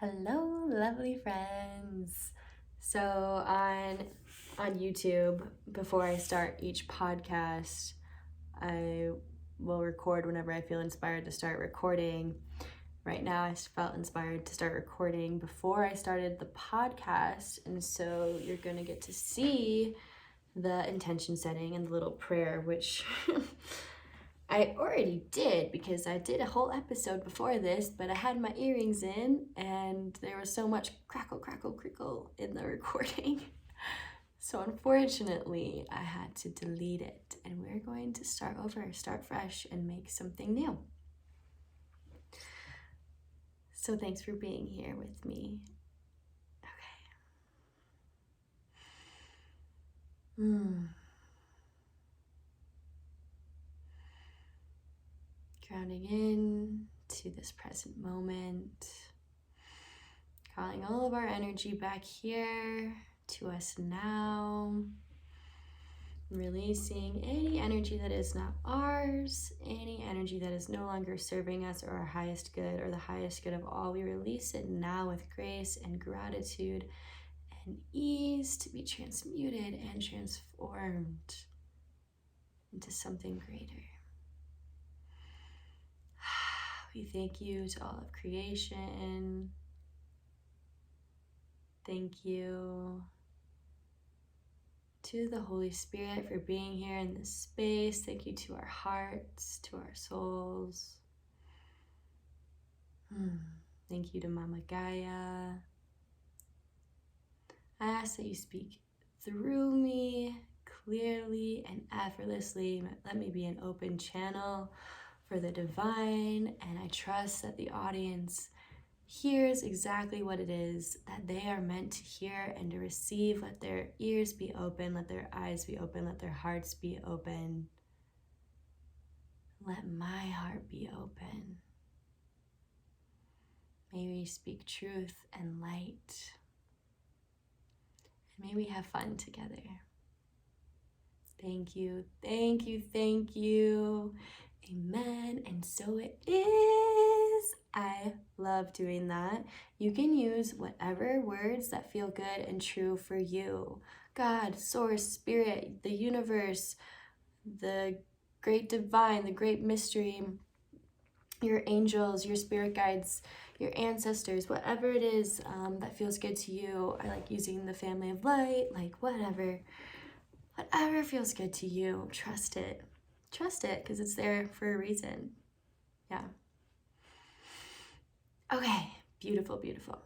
Hello, lovely friends. So on YouTube, before I start each podcast, I will record whenever I feel inspired to start recording. Right now, I felt inspired to start recording before I started the podcast, and so you're going to get to see the intention setting and the little prayer, which I already did because I did a whole episode before this, but I had my earrings in and there was so much crackle, crackle, crickle in the recording. So unfortunately, I had to delete it, and we're going to start over, start fresh, and make something new. So thanks for being here with me. Okay. Grounding in to this present moment. Calling all of our energy back here to us now. Releasing any energy that is not ours, any energy that is no longer serving us or our highest good or the highest good of all. We release it now with grace and gratitude and ease to be transmuted and transformed into something greater. We thank you to all of creation. Thank you to the Holy Spirit for being here in this space. Thank you to our hearts, to our souls. Thank you to Mama Gaia. I ask that you speak through me clearly and effortlessly. Let me be an open channel for the divine, and I trust that the audience hears exactly what it is that they are meant to hear and to receive. Let their ears be open, let their eyes be open, let their hearts be open. Let my heart be open. May we speak truth and light. And may we have fun together. Thank you, thank you, thank you. Amen. And so it is. I love doing that. You can use whatever words that feel good and true for you. God, source, spirit, the universe, the great divine, the great mystery, your angels, your spirit guides, your ancestors, whatever it is that feels good to you. I like using the family of light, like whatever feels good to you. Trust it. Trust it, because it's there for a reason. Yeah. Okay, beautiful, beautiful.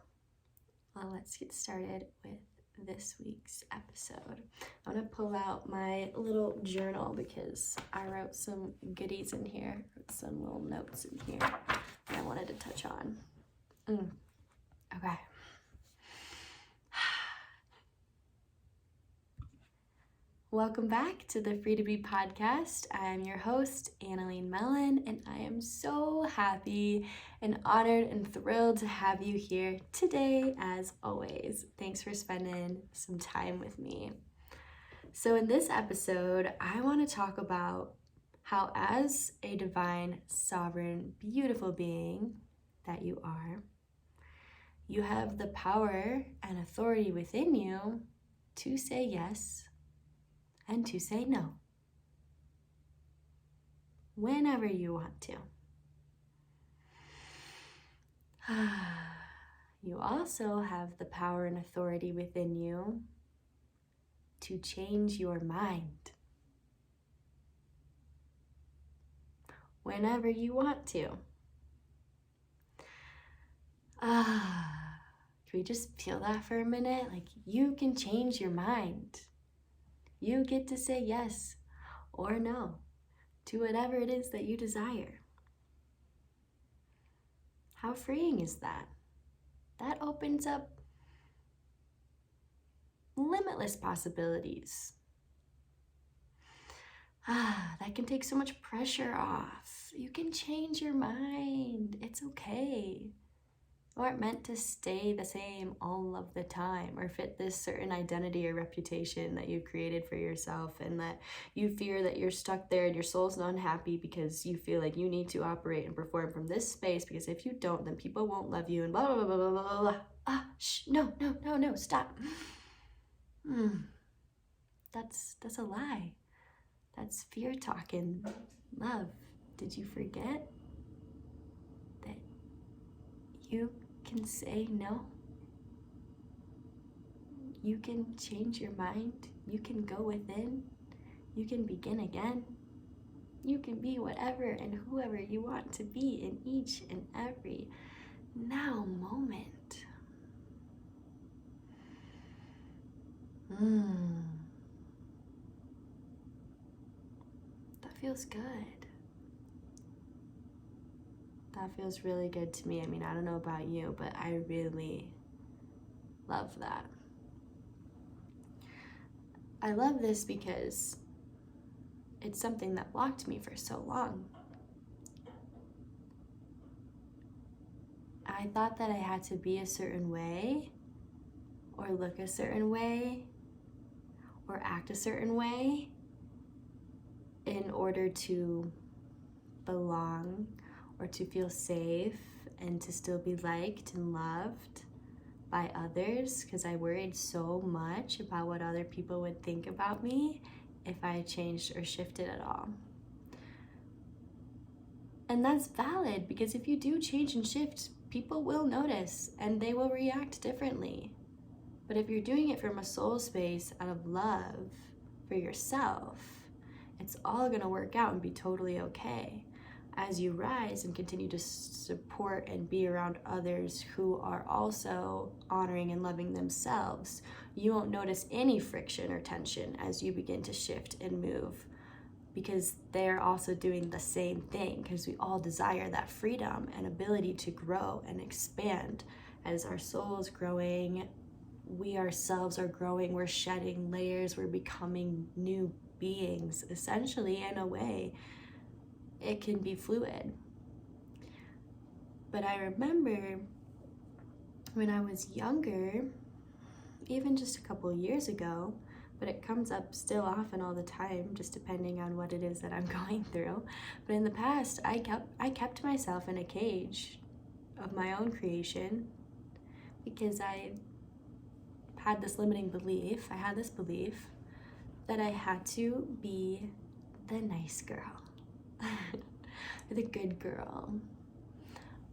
Well, let's get started with this week's episode. I'm gonna pull out my little journal because I wrote some goodies in here, wrote some little notes in here that I wanted to touch on. Okay. Welcome back to the Free to Be podcast. I am your host, Annalene Mellon, and I am so happy and honored and thrilled to have you here today, as always. Thanks for spending some time with me. So in this episode, I want to talk about how, as a divine, sovereign, beautiful being that you are, you have the power and authority within you to say yes and to say no whenever you want to. You also have the power and authority within you to change your mind whenever you want to. Can we just feel that for a minute? Like, you can change your mind. You get to say yes or no to whatever it is that you desire. How freeing is that? That opens up limitless possibilities. That can take so much pressure off. You can change your mind. It's okay. aren't meant to stay the same all of the time or fit this certain identity or reputation that you've created for yourself, and that you fear that you're stuck there and your soul's not happy because you feel like you need to operate and perform from this space, because if you don't, then people won't love you and blah, blah, blah, blah, blah, blah, blah. No, stop. That's a lie. That's fear talking. Love, did you forget that you can say no? You can change your mind. You can go within. You can begin again. You can be whatever and whoever you want to be in each and every now moment. That feels good. That feels really good to me. I mean, I don't know about you, but I really love that. I love this because it's something that blocked me for so long. I thought that I had to be a certain way, or look a certain way, or act a certain way in order to belong or to feel safe and to still be liked and loved by others, because I worried so much about what other people would think about me if I changed or shifted at all. And that's valid, because if you do change and shift, people will notice and they will react differently. But if you're doing it from a soul space out of love for yourself, it's all gonna work out and be totally okay. As you rise and continue to support and be around others who are also honoring and loving themselves, you won't notice any friction or tension as you begin to shift and move, because they're also doing the same thing, because we all desire that freedom and ability to grow and expand. As our soul is growing, we ourselves are growing, we're shedding layers, we're becoming new beings, essentially, in a way. It can be fluid. But I remember when I was younger, even just a couple years ago, but it comes up still often all the time, just depending on what it is that I'm going through. But in the past, I kept myself in a cage of my own creation, because I had this limiting belief. I had this belief that I had to be the nice girl. The good girl.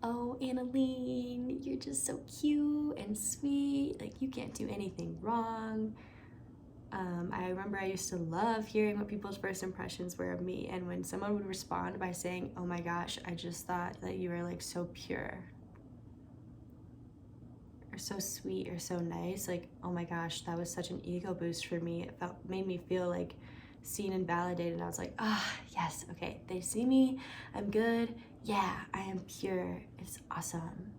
Oh, Annalene, you're just so cute and sweet. Like, you can't do anything wrong. I remember I used to love hearing what people's first impressions were of me. And when someone would respond by saying, oh my gosh, I just thought that you were like so pure, or so sweet, or so nice, like, oh my gosh, that was such an ego boost for me. It made me feel like seen and validated. I was like, yes, okay, they see me, I'm good, yeah, I am pure, it's awesome.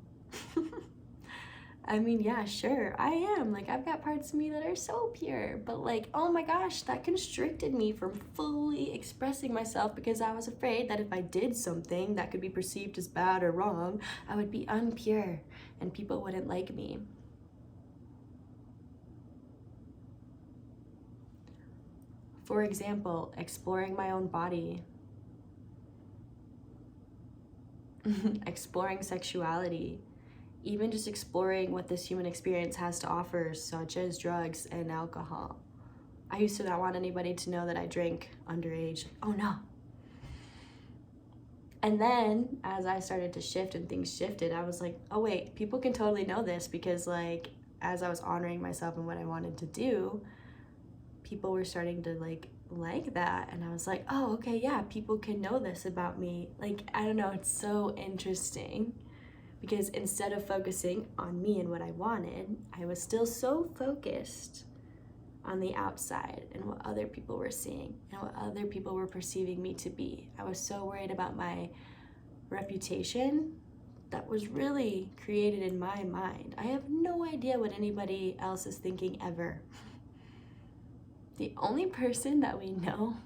I mean, yeah, sure, I am, like, I've got parts of me that are so pure, but like, oh my gosh, that constricted me from fully expressing myself, because I was afraid that if I did something that could be perceived as bad or wrong, I would be unpure and people wouldn't like me. For example, exploring my own body, exploring sexuality, even just exploring what this human experience has to offer, such as drugs and alcohol. I used to not want anybody to know that I drank underage. Oh no. And then as I started to shift and things shifted, I was like, oh wait, people can totally know this, because like, as I was honoring myself and what I wanted to do, people were starting to like that, and I was like, oh, okay, yeah, people can know this about me. Like, I don't know, it's so interesting, because instead of focusing on me and what I wanted, I was still so focused on the outside and what other people were seeing and what other people were perceiving me to be. I was so worried about my reputation that was really created in my mind. I have no idea what anybody else is thinking ever. The only person that we know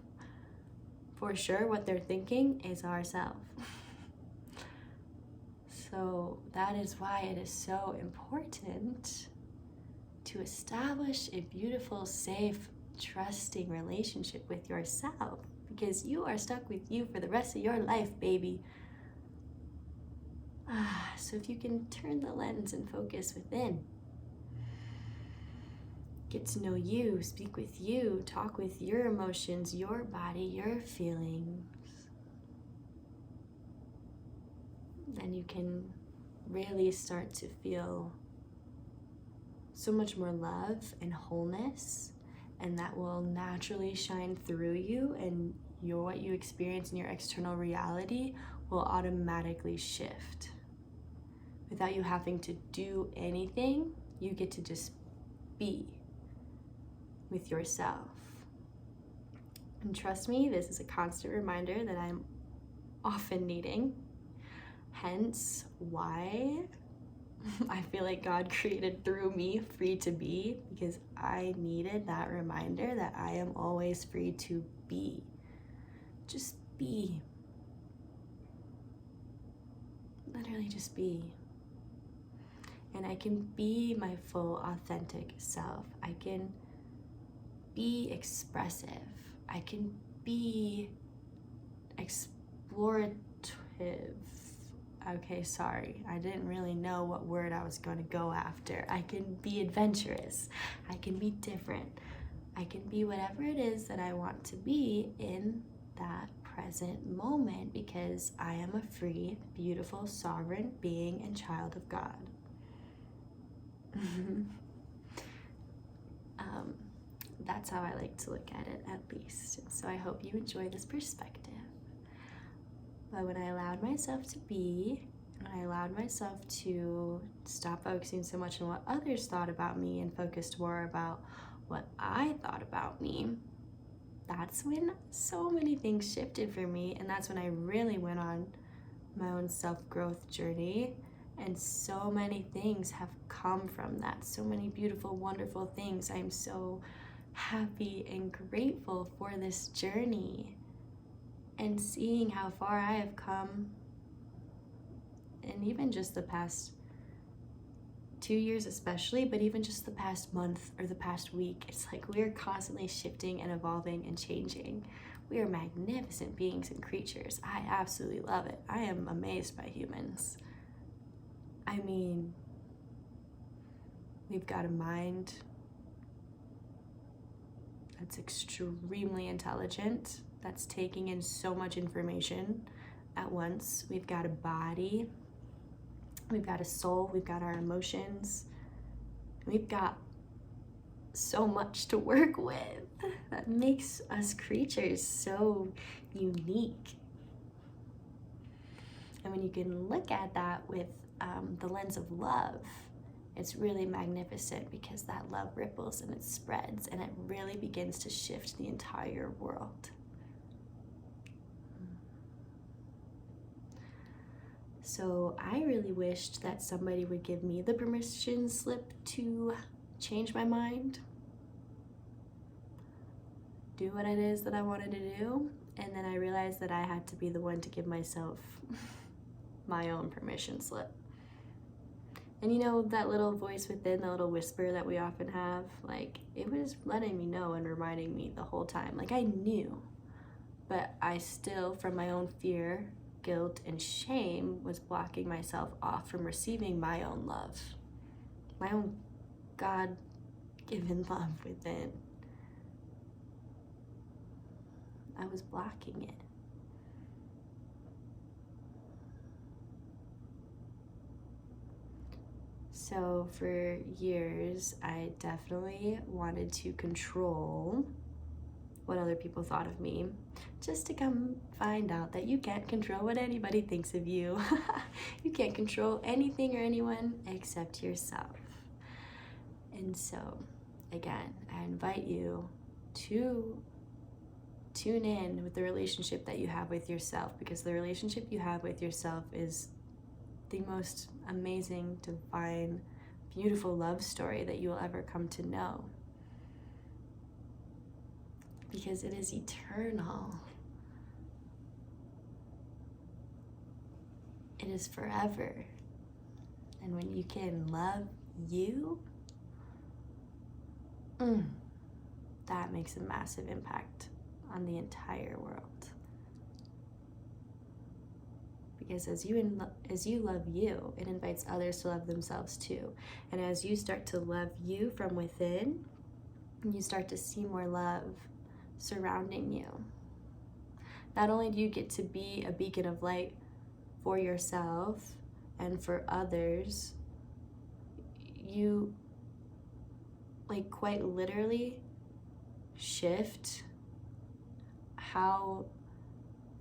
for sure what they're thinking is ourselves. So that is why it is so important to establish a beautiful, safe, trusting relationship with yourself, because you are stuck with you for the rest of your life, baby. So if you can turn the lens and focus within, get to know you, speak with you, talk with your emotions, your body, your feelings, then you can really start to feel so much more love and wholeness, and that will naturally shine through you, and what you experience in your external reality will automatically shift. Without you having to do anything, you get to just be with yourself. And trust me, this is a constant reminder that I'm often needing. Hence why I feel like God created through me Free to Be, because I needed that reminder that I am always free to be. Just be. Literally just be. And I can be my full authentic self. I can be expressive. I can be explorative. Okay, sorry. I didn't really know what word I was going to go after. I can be adventurous. I can be different. I can be whatever it is that I want to be in that present moment, because I am a free, beautiful, sovereign being and child of God. That's how I like to look at it, at least. So I hope you enjoy this perspective. But when I allowed myself to be, when I allowed myself to stop focusing so much on what others thought about me and focused more about what I thought about me, that's when so many things shifted for me. And that's when I really went on my own self-growth journey. And so many things have come from that. So many beautiful, wonderful things. I'm so happy and grateful for this journey. And seeing how far I have come, and even just the past 2 years especially, but even just the past month or the past week, it's like we are constantly shifting and evolving and changing. We are magnificent beings and creatures. I absolutely love it. I am amazed by humans. I mean, we've got a mind that's extremely intelligent, that's taking in so much information at once. We've got a body, we've got a soul, we've got our emotions, we've got so much to work with that makes us creatures so unique. And when you can look at that with the lens of love, it's really magnificent, because that love ripples and it spreads and it really begins to shift the entire world. So I really wished that somebody would give me the permission slip to change my mind, do what it is that I wanted to do, and then I realized that I had to be the one to give myself my own permission slip. And you know, that little voice within, the little whisper that we often have, like, it was letting me know and reminding me the whole time. Like, I knew, but I still, from my own fear, guilt, and shame, was blocking myself off from receiving my own love, my own God-given love within. I was blocking it. So for years, I definitely wanted to control what other people thought of me, just to come find out that you can't control what anybody thinks of you. You can't control anything or anyone except yourself. And so, again, I invite you to tune in with the relationship that you have with yourself, because the relationship you have with yourself is the most amazing, divine, beautiful love story that you will ever come to know. Because it is eternal. It is forever. And when you can love you, that makes a massive impact on the entire world. Because as you love you, it invites others to love themselves too. And as you start to love you from within, you start to see more love surrounding you. Not only do you get to be a beacon of light for yourself and for others, you quite literally shift how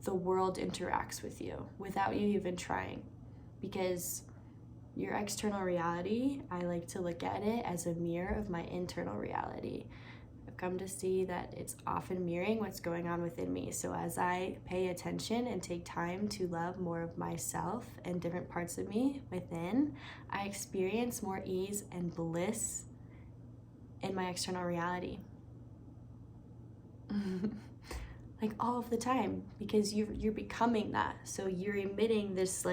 the world interacts with you without you even trying. Because your external reality, I like to look at it as a mirror of my internal reality. I've come to see that it's often mirroring what's going on within me. So as I pay attention and take time to love more of myself and different parts of me within, I experience more ease and bliss in my external reality. All of the time, because you're becoming that. So you're emitting this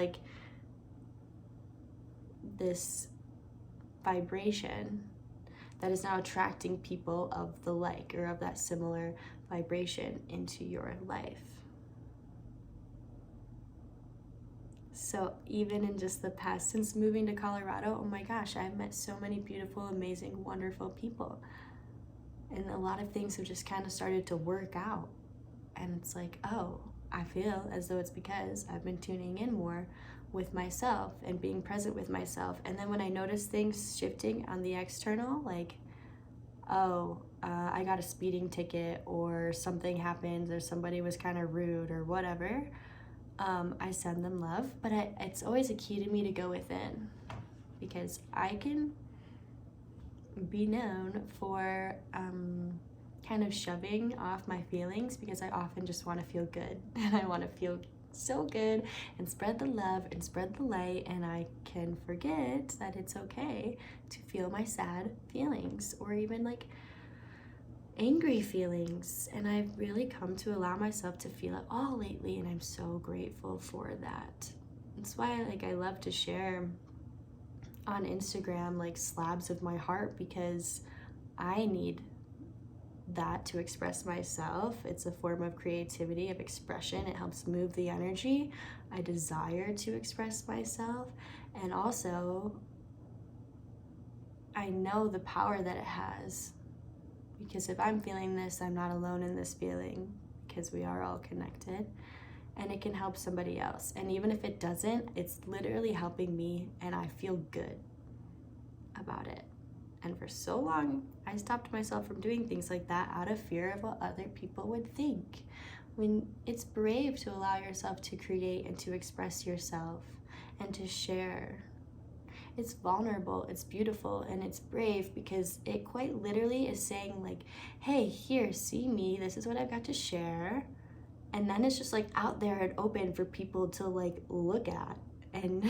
this vibration that is now attracting people of the like or of that similar vibration into your life. So even in just the past, since moving to Colorado, oh my gosh, I've met so many beautiful, amazing, wonderful people. And a lot of things have just kind of started to work out. And it's I feel as though it's because I've been tuning in more with myself and being present with myself. And then when I notice things shifting on the external, I got a speeding ticket or something happens or somebody was kind of rude or whatever, I send them love. But it's always a key to me to go within, because I can be known for kind of shoving off my feelings, because I often just want to feel good and I want to feel so good and spread the love and spread the light, and I can forget that it's okay to feel my sad feelings or even angry feelings. And I've really come to allow myself to feel it all lately, and I'm so grateful for that. That's why I love to share on Instagram slabs of my heart, because I need that to express myself. It's a form of creativity, of expression. It helps move the energy. I desire to express myself, and also I know the power that it has, because if I'm feeling this, I'm not alone in this feeling, because we are all connected, and it can help somebody else. And even if it doesn't, it's literally helping me, and I feel good about it. And for so long, I stopped myself from doing things like that out of fear of what other people would think. When it's brave to allow yourself to create and to express yourself and to share. It's vulnerable, it's beautiful, and it's brave, because it quite literally is saying hey, here, see me, this is what I've got to share. And then it's just out there and open for people to look at and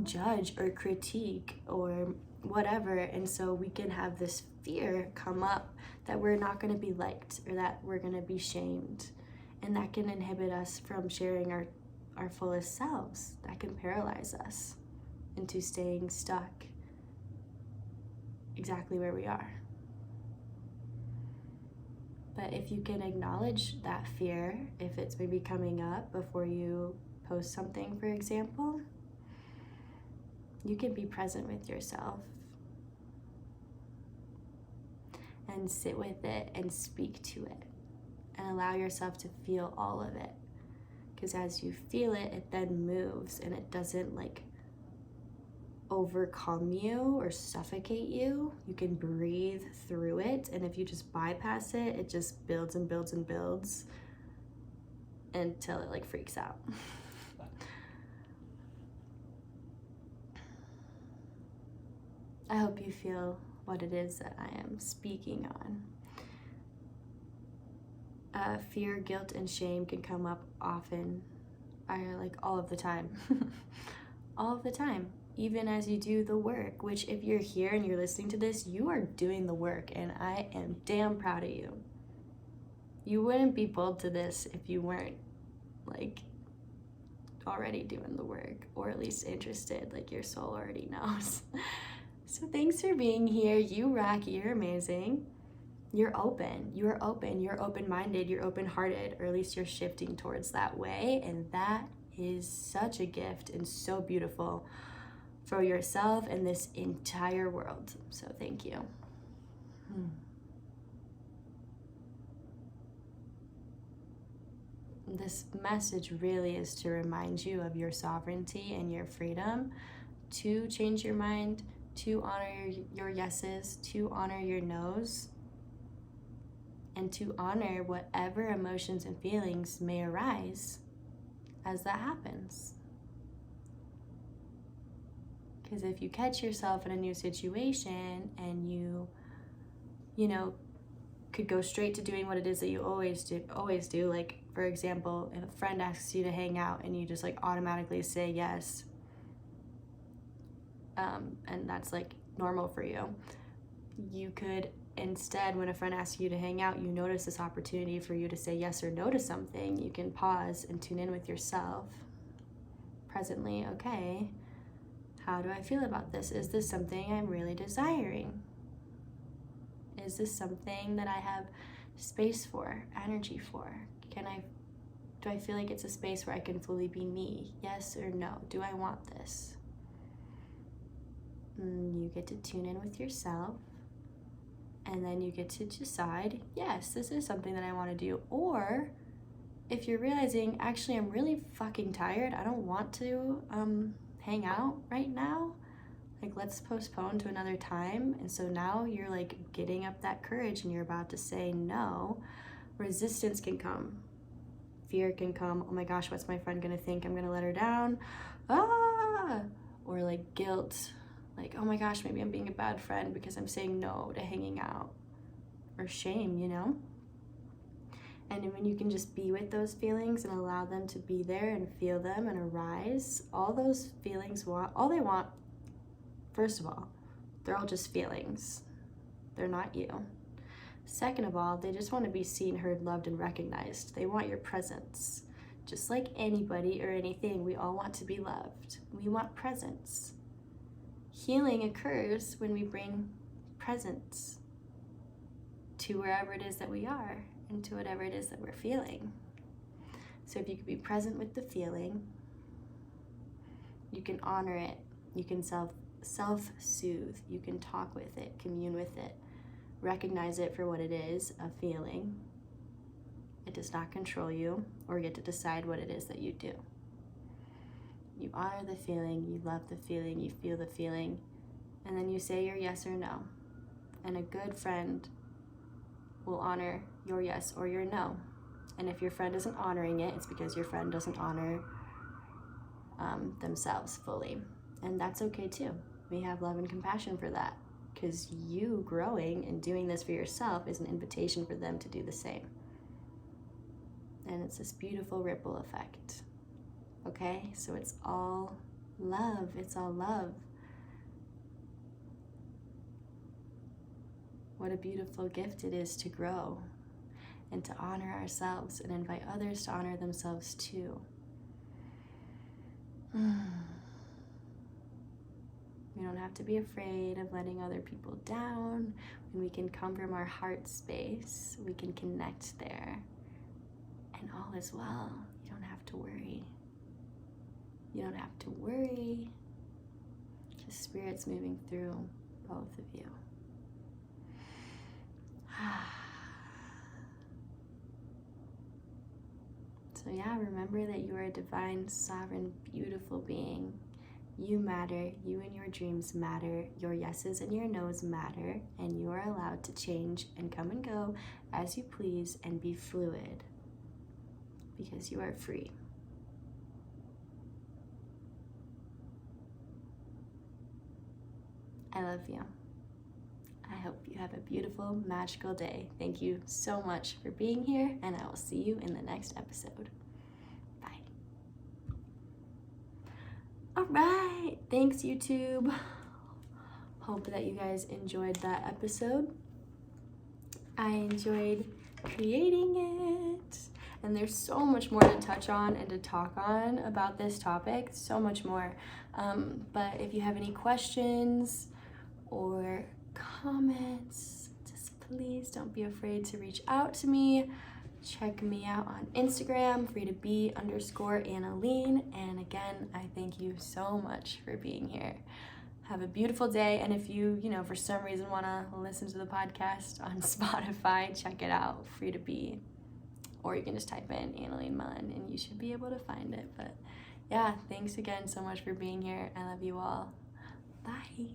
judge or critique or whatever. And so we can have this fear come up that we're not going to be liked or that we're going to be shamed, and that can inhibit us from sharing our fullest selves. That can paralyze us into staying stuck exactly where we are. But if you can acknowledge that fear, if it's maybe coming up before you post something, for example, you can be present with yourself and sit with it and speak to it and allow yourself to feel all of it. Because as you feel it, it then moves, and it doesn't overcome you or suffocate you. You can breathe through it, and if you just bypass it, it just builds and builds and builds until it freaks out. I hope you feel what it is that I am speaking on. Fear, guilt, and shame can come up often, all of the time. All of the time, even as you do the work, which if you're here and you're listening to this, you are doing the work, and I am damn proud of you. You wouldn't be bold to this if you weren't already doing the work, or at least interested, like your soul already knows. So thanks for being here. You rock, you're amazing. You're open, you're open-minded, you're open-hearted, or at least you're shifting towards that way, and that is such a gift and so beautiful for yourself and this entire world. So thank you. This message really is to remind you of your sovereignty and your freedom to change your mind, to honor your yeses, to honor your noes, and to honor whatever emotions and feelings may arise as that happens. Because if you catch yourself in a new situation and you could go straight to doing what it is that you always do, like, for example, if a friend asks you to hang out and you just like automatically say yes, and that's like normal for you, you could instead, when a friend asks you to hang out, you notice this opportunity for you to say yes or no to something. You can pause and tune in with yourself presently. Okay, how do I feel about this? Is this something I'm really desiring? Is this something that I have space for, energy for? Do I feel like it's a space where I can fully be me? Yes or no? Do I want this? You get to tune in with yourself, and then you get to decide, yes, this is something that I want to do. Or if you're realizing, actually, I'm really fucking tired, I don't want to hang out right now, like, let's postpone to another time. And so now you're like getting up that courage and you're about to say no. Resistance can come. Fear can come. Oh my gosh, what's my friend gonna think? I'm gonna let her down. Or like guilt. Like, oh my gosh, maybe I'm being a bad friend because I'm saying no to hanging out. Or shame, And when you can just be with those feelings and allow them to be there and feel them and arise, all those feelings all they want, first of all, they're all just feelings. They're not you. Second of all, they just want to be seen, heard, loved, and recognized. They want your presence. Just like anybody or anything, we all want to be loved. We want presence. Healing occurs when we bring presence to wherever it is that we are and to whatever it is that we're feeling. So if you could be present with the feeling, you can honor it. You can self-soothe. You can talk with it, commune with it, recognize it for what it is, a feeling. It does not control you or get to decide what it is that you do. You honor the feeling, you love the feeling, you feel the feeling, and then you say your yes or no. And a good friend will honor your yes or your no. And if your friend isn't honoring it, it's because your friend doesn't honor themselves fully. And that's okay too. We have love and compassion for that, because you growing and doing this for yourself is an invitation for them to do the same. And it's this beautiful ripple effect. Okay, so it's all love. It's all love. What a beautiful gift it is to grow and to honor ourselves and invite others to honor themselves too. We don't have to be afraid of letting other people down. When we can come from our heart space, we can connect there, and all is well. You don't have to worry. You don't have to worry, because Spirit's moving through both of you. So yeah, remember that you are a divine, sovereign, beautiful being. You matter. You and your dreams matter. Your yeses and your nos matter. And you are allowed to change and come and go as you please and be fluid, because you are free. I love you. I hope you have a beautiful, magical day. Thank you so much for being here, and I will see you in the next episode. Bye. All right. Thanks, YouTube. Hope that you guys enjoyed that episode. I enjoyed creating it. And there's so much more to touch on and to talk on about this topic, so much more. But if you have any questions or comments, just please don't be afraid to reach out to me. Check me out on Instagram, free2be_Annalene. And again, I thank you so much for being here. Have a beautiful day. And if you, for some reason want to listen to the podcast on Spotify, check it out, Free to Be. Or you can just type in Annalene Munn and you should be able to find it. But yeah, thanks again so much for being here. I love you all. Bye.